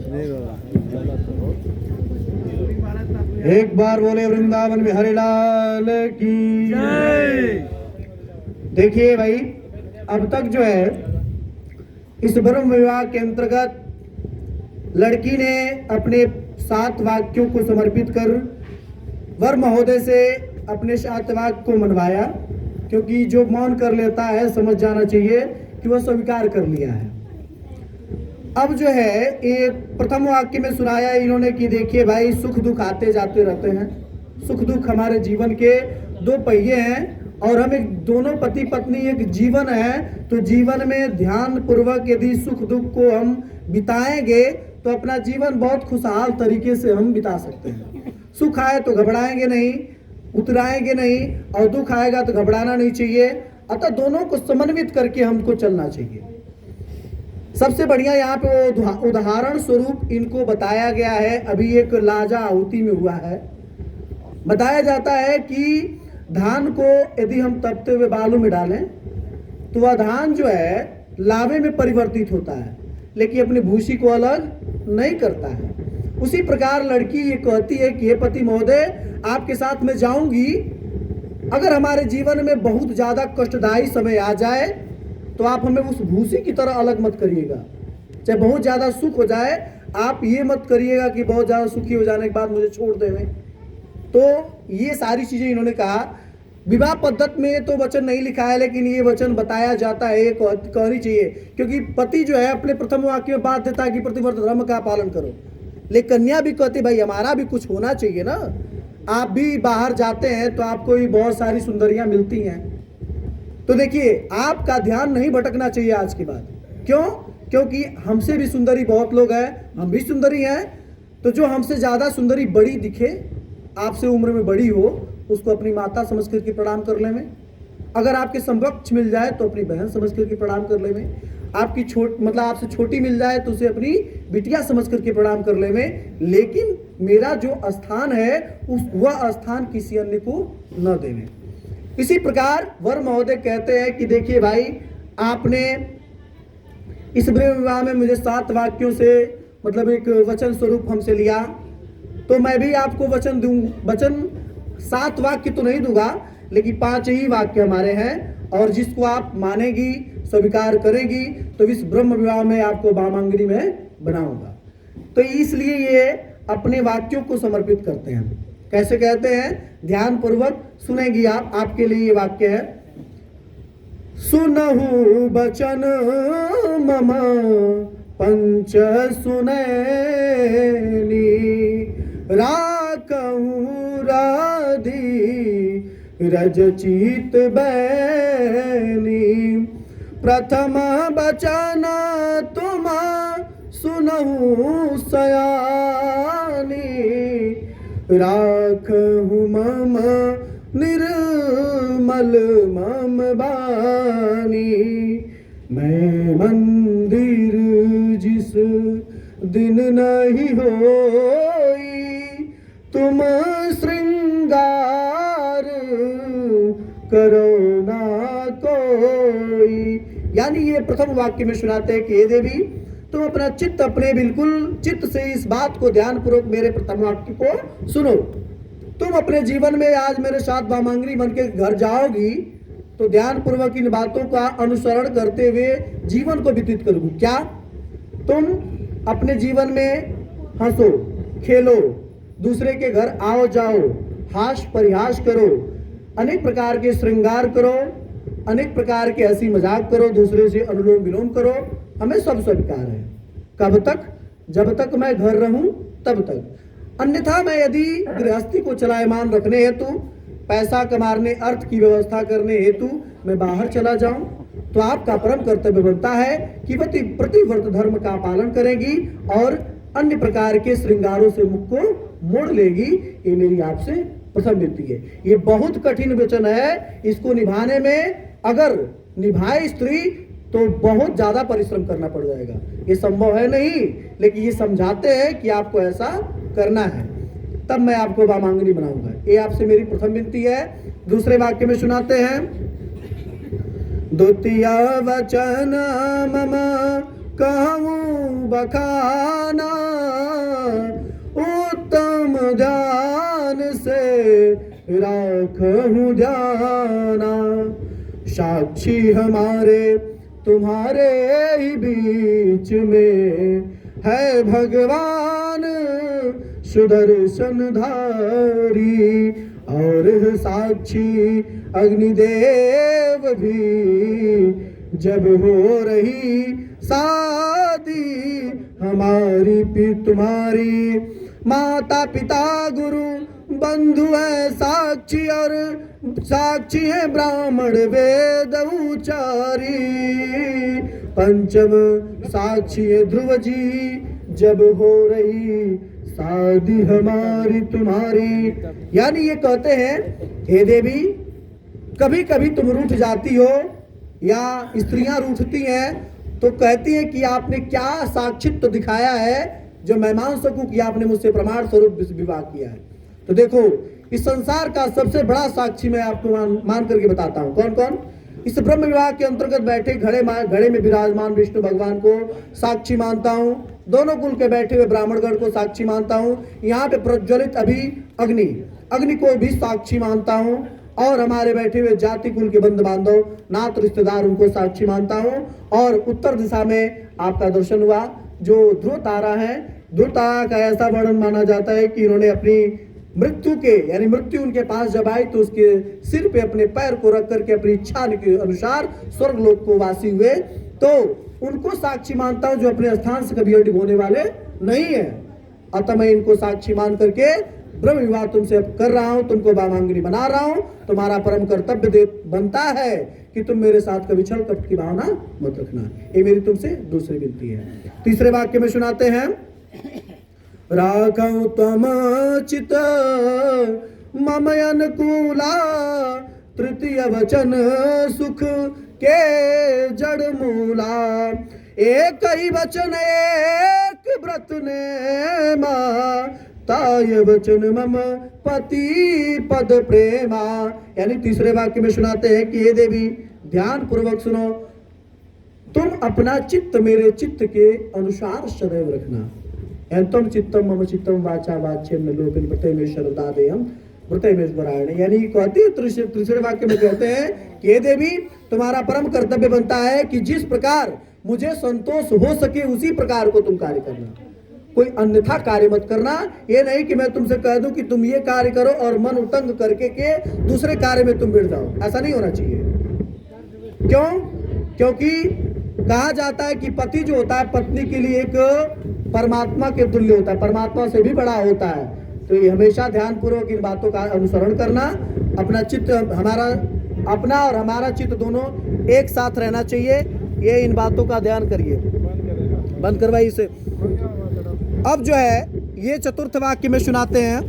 एक बार बोले वृंदावन में हरिलाल की जय। देखिए भाई, अब तक जो है इस ब्रह्म विवाह के अंतर्गत लड़की ने अपने 7 वाक्यों को समर्पित कर वर महोदय से अपने 7 वाक्य को मनवाया, क्योंकि जो मौन कर लेता है समझ जाना चाहिए कि वह स्वीकार कर लिया है। अब जो है एक प्रथम वाक्य में सुनाया इन्होंने कि देखिए भाई, सुख दुख आते जाते रहते हैं। सुख दुख हमारे जीवन के 2 पहिए हैं और हम एक दोनों पति पत्नी एक जीवन है, तो जीवन में ध्यान पूर्वक यदि सुख दुख को हम बिताएंगे तो अपना जीवन बहुत खुशहाल तरीके से हम बिता सकते हैं। सुख आए तो घबराएंगे नहीं, उतराएंगे नहीं, और दुख आएगा तो घबराना नहीं चाहिए। अतः दोनों को समन्वित करके हमको चलना चाहिए। सबसे बढ़िया यहाँ पे उदाहरण स्वरूप इनको बताया गया है। अभी एक लाजा आहुति में हुआ है, बताया जाता है कि धान को यदि हम तपते हुए बालू में डालें तो वह धान जो है लावे में परिवर्तित होता है, लेकिन अपनी भूसी को अलग नहीं करता है। उसी प्रकार लड़की ये कहती है कि हे पति महोदय, आपके साथ मैं जाऊंगी, अगर हमारे जीवन में बहुत ज्यादा कष्टदायी समय आ जाए तो आप हमें उस भूसी की तरह अलग मत करिएगा। चाहे बहुत ज्यादा सुख हो जाए, आप ये मत करिएगा कि बहुत ज्यादा सुखी हो जाने के बाद मुझे छोड़ देवे। तो ये सारी चीजें इन्होंने कहा। विवाह पद्धति में तो वचन नहीं लिखा है, लेकिन ये वचन बताया जाता है, ये कहनी चाहिए, क्योंकि पति जो है अपने प्रथम वाक्य में बात देता है कि प्रतिव्रत धर्म का पालन करो, लेकिन कन्या भी कहती भाई हमारा भी कुछ होना चाहिए ना। आप भी बाहर जाते हैं तो आपको भी बहुत सारी सुंदरियां मिलती हैं, तो देखिए आपका ध्यान नहीं भटकना चाहिए आज के बाद। क्यों? क्योंकि हमसे भी सुंदरी बहुत लोग हैं, हम भी सुंदरी हैं, तो जो हमसे ज्यादा सुंदरी बड़ी दिखे, आपसे उम्र में बड़ी हो, उसको अपनी माता समझ करके प्रणाम कर ले में। अगर आपके समकक्ष मिल जाए तो अपनी बहन समझ करके प्रणाम कर ले में। आपकी मतलब आपसे छोटी मिल जाए तो उसे अपनी बिटिया समझ करके प्रणाम कर ले में। लेकिन मेरा जो स्थान है वह स्थान किसी अन्य को न देवे। इसी प्रकार वर महोदय कहते हैं कि देखिए भाई, आपने इस ब्रह्म विवाह में मुझे 7 वाक्यों से मतलब एक वचन स्वरूप हमसे लिया, तो मैं भी आपको वचन दूं। वचन 7 वाक्य तो नहीं दूंगा, लेकिन 5 ही वाक्य हमारे हैं, और जिसको आप मानेगी, स्वीकार करेगी, तो इस ब्रह्म विवाह में आपको वामांगनी में बनाऊंगा। तो इसलिए ये अपने वाक्यों को समर्पित करते हैं। कैसे कहते हैं? ध्यान पूर्वक सुनेंगी आप। आपके लिए ये वाक्य है, सुनहु बचन मम पंच सुनैनी, राकहु राधी रज चित बैनी, प्रथम बचन तुम सुनहु सयानी, राखहु मम निर्मल मम बानी, मैं मंदिर जिस दिन नहीं होई, तुम श्रृंगार करो ना कोई। यानी ये प्रथम वाक्य में सुनाते हैं कि हे देवी, तुम अपना चित्त अपने बिल्कुल चित्त से इस बात को ध्यान पूर्वक मेरे प्रथम वाक्य को सुनो। तुम अपने जीवन में आज मेरे साथ वामांगनी बन के घर जाओगी, तो ध्यान पूर्वक इन बातों का अनुसरण करते हुए जीवन को व्यतीत करोगी। क्या? तुम अपने जीवन में हंसो, खेलो, दूसरे के घर आओ जाओ, हास परिहास करो, अनेक प्रकार के श्रृंगार करो, अनेक प्रकार के हंसी मजाक करो, दूसरे से अनुलोम विलोम करो, हमें सब स्वीकार है। कब तक? जब तक मैं घर रहूं तब तक। अन्यथा मैं यदि गृहस्थी को चलायमान रखने हेतु, पैसा कमाने, अर्थ की व्यवस्था करने हेतु मैं बाहर चला जाऊं, तो आपका परम कर्तव्य बनता है कि प्रतिव्रत धर्म का पालन करेगी और अन्य प्रकार के श्रृंगारों से मुख को मोड़ लेगी। ये मेरी आपसे प्रथम विनती है। ये बहुत कठिन वचन है, इसको निभाने में अगर निभाए स्त्री तो बहुत ज्यादा परिश्रम करना पड़ जाएगा। ये संभव है नहीं, लेकिन ये समझाते हैं कि आपको ऐसा करना है, तब मैं आपको वामांगनी बनाऊंगा। ये आपसे मेरी प्रथम विनती है। दूसरे वाक्य में सुनाते हैं, द्वितीय वचन मम कहूँ बखाना, राखूं ध्याना। साक्षी हमारे तुम्हारे ही बीच में है भगवान सुदर्शन धारी। और साक्षी अग्निदेव भी जब हो रही शादी हमारी तुम्हारी। माता पिता गुरु बंधु है साक्षी, और साक्षी है ब्राह्मण वेद उचारी। पंचम साक्षी है ध्रुव जी जब हो रही शादी हमारी तुम्हारी। यानी ये कहते हैं, हे देवी, कभी कभी तुम रूठ जाती हो या स्त्रियां रूठती हैं तो कहती हैं कि आपने क्या साक्षित्व दिखाया है जो मैं मान सकूं कि आपने मुझसे प्रमाण स्वरूप विवाह किया है। तो देखो, इस संसार का सबसे बड़ा साक्षी मैं आपको मान करके बताता हूं। कौन कौन? इस ब्रह्म विवाह के अंतर्गत बैठे घड़े में विराजमान विष्णु भगवान को साक्षी मानता हूं। दोनों कुल के बैठे हुए ब्राह्मणगण को साक्षी मानता हूं। यहाँ पे प्रज्वलित अभी अग्नि को भी साक्षी मानता हूं। और हमारे बैठे हुए जाति कुल के बंधु बांधव नात रिश्तेदार उनको साक्षी मानता हूं। और उत्तर दिशा में आपका दर्शन हुआ जो ध्रुव तारा है। ध्रुव तारा का ऐसा वर्णन माना जाता है कि इन्होंने अपनी मृत्यु के यानी मृत्यु उनके पास जब आई तो उसके सिर पे अपने पैर को रख करके अपनी इच्छा के अनुसार स्वर्ग लोक को वासी हुए। तो उनको साक्षी मानता हूं जो अपने स्थान से कभी हट होने वाले नहीं है। अतः मैं इनको साक्षी मान करके ब्रह्म विवाह तुमसे कर रहा हूं, तुमको वामांगनी बना रहा हूं। तुम्हारा परम कर्तव्य बनता है कि तुम मेरे साथ कभी छल कपट की भावना मत रखना। ये मेरी तुमसे दूसरी विनती है। तीसरे वाक्य में सुनाते हैं, राखौ त्वम चित मम अनुकूला। तृतीय वचन सुख के जड़ मूला। एक ही वचन एक व्रत ने मां। ताय वचन मम पति पद प्रेमा। यानी तीसरे वाक्य में सुनाते हैं कि ये देवी ध्यान पूर्वक सुनो, तुम अपना चित्त मेरे चित्त के अनुसार सदैव रखना। एंतम चित्तम मम चित्तम वाचा वाच्यम न लोकन प्रत्यय में शरदादेयम प्रत्यय में स्वरायण। यानी कहती है तीसरे वाक्य में कहते हैं कि हे देवी, तुम्हारा परम कर्तव्य बनता है कि जिस प्रकार मुझे संतोष हो सके उसी प्रकार को तुम कार्य करना। कोई अन्यथा कार्य मत करना। ये नहीं कि मैं तुमसे कह दूं कि तुम ये कार्य करो और मन उतंग करके के दूसरे कार्य में तुम भिड़ जाओ। ऐसा नहीं होना चाहिए। क्यों? क्योंकि कहा जाता है कि पति जो होता है पत्नी के लिए एक परमात्मा के तुल्य होता है, परमात्मा से भी बड़ा होता है। तो ये हमेशा ध्यान पूर्वक इन बातों का अनुसरण करना। अपना चित्त अपना और हमारा चित्त दोनों एक साथ रहना चाहिए। ये इन बातों का ध्यान करिए। बंद करवाइए इसे। अब जो है ये चतुर्थ वाक्य में सुनाते हैं,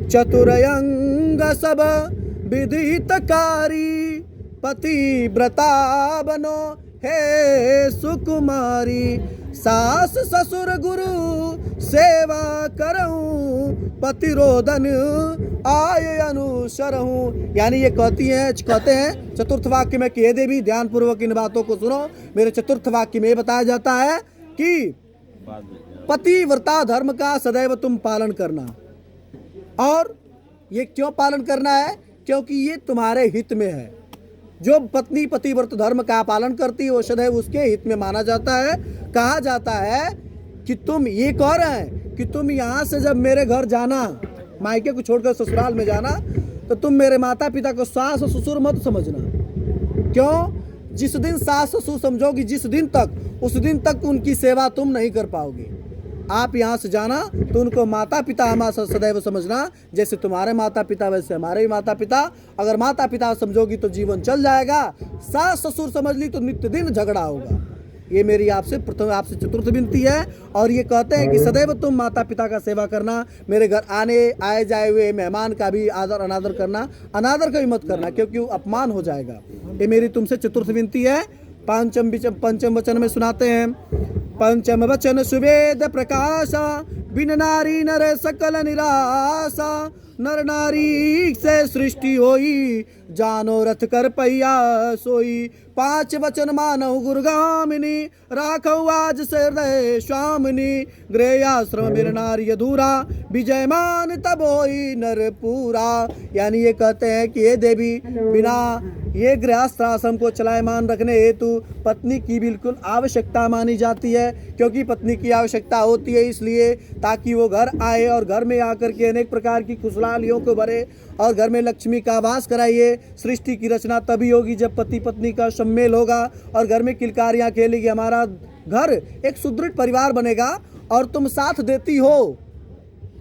चतुरंग सब विदितकारी। पति व्रता बनो हे सुकुमारी। सास ससुर गुरु सेवा करऊं। पतिरोधन आय अनुसरहूं। यानी ये कहते हैं चतुर्थ वाक्य में कि हे देवी, ध्यान पूर्वक इन बातों को सुनो। मेरे चतुर्थ वाक्य में बताया जाता है कि पतिव्रता धर्म का सदैव तुम पालन करना। और ये क्यों पालन करना है? क्योंकि ये तुम्हारे हित में है। जो पत्नी पतिव्रत धर्म का पालन करती है वो सदैव उसके हित में माना जाता है। कहा जाता है कि तुम ये कह रहे हैं कि तुम यहाँ से जब मेरे घर जाना, मायके को छोड़कर ससुराल में जाना, तो तुम मेरे माता पिता को सास ससुर मत समझना। क्यों? जिस दिन सास ससुर समझोगी उस दिन तक उनकी सेवा तुम नहीं कर पाओगी। आप यहाँ से जाना तो उनको माता पिता हमारा सदैव समझना। जैसे तुम्हारे माता पिता वैसे हमारे भी माता पिता। अगर माता पिता समझोगी तो जीवन चल जाएगा। सास ससुर समझ ली तो नित्य दिन झगड़ा होगा। ये मेरी आपसे चतुर्थ विनती है। और ये कहते हैं कि सदैव तुम माता पिता का सेवा करना। मेरे घर आए जाए हुए मेहमान का भी आदर अनादर करना। अनादर का भी मत करना क्योंकि वो अपमान हो जाएगा। ये मेरी तुमसे चतुर्थ विनती है। पंचम वचन में सुनाते हैं, पंचम वचन सुवेद प्रकाशा। बिन नारी नर सकल निराशा। नर नारी से सृष्टि होई जानो रथ कर पहिया सोई, 5 वचन मानव गुरुगामिनी, राखो आज से हृदय स्वामिनी, गृह आश्रम मेरे नारी अधूरा, विजय मान तब होई नर पूरा। यानी ये कहते हैं कि ये देवी बिना ये गृहस्थ आश्रम को चलायमान रखने हेतु पत्नी की बिल्कुल आवश्यकता मानी जाती है, क्योंकि पत्नी की आवश्यकता होती है इसलिए ताकि वो घर आए और घर में आकर के अनेक प्रकार की खुशहालियों को भरे और घर में लक्ष्मी का वास कराइए। सृष्टि की रचना तभी होगी जब पति पत्नी का सम्मेल होगा और घर में किलकारियाँ खेलेगी, हमारा घर एक सुदृढ़ परिवार बनेगा। और तुम साथ देती हो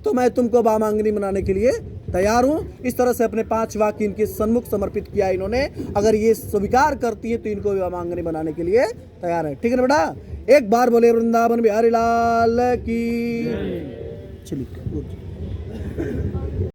तो मैं तुमको वामांगनी बनाने के लिए तैयार हूँ। इस तरह से अपने 5 वाक्य इनके सन्मुख समर्पित किया इन्होंने। अगर ये स्वीकार करती है तो इनको भी वामांगनी बनाने के लिए तैयार है। ठीक है ना बेटा, एक बार बोले वृंदावन बिहारी लाल की। चलिए।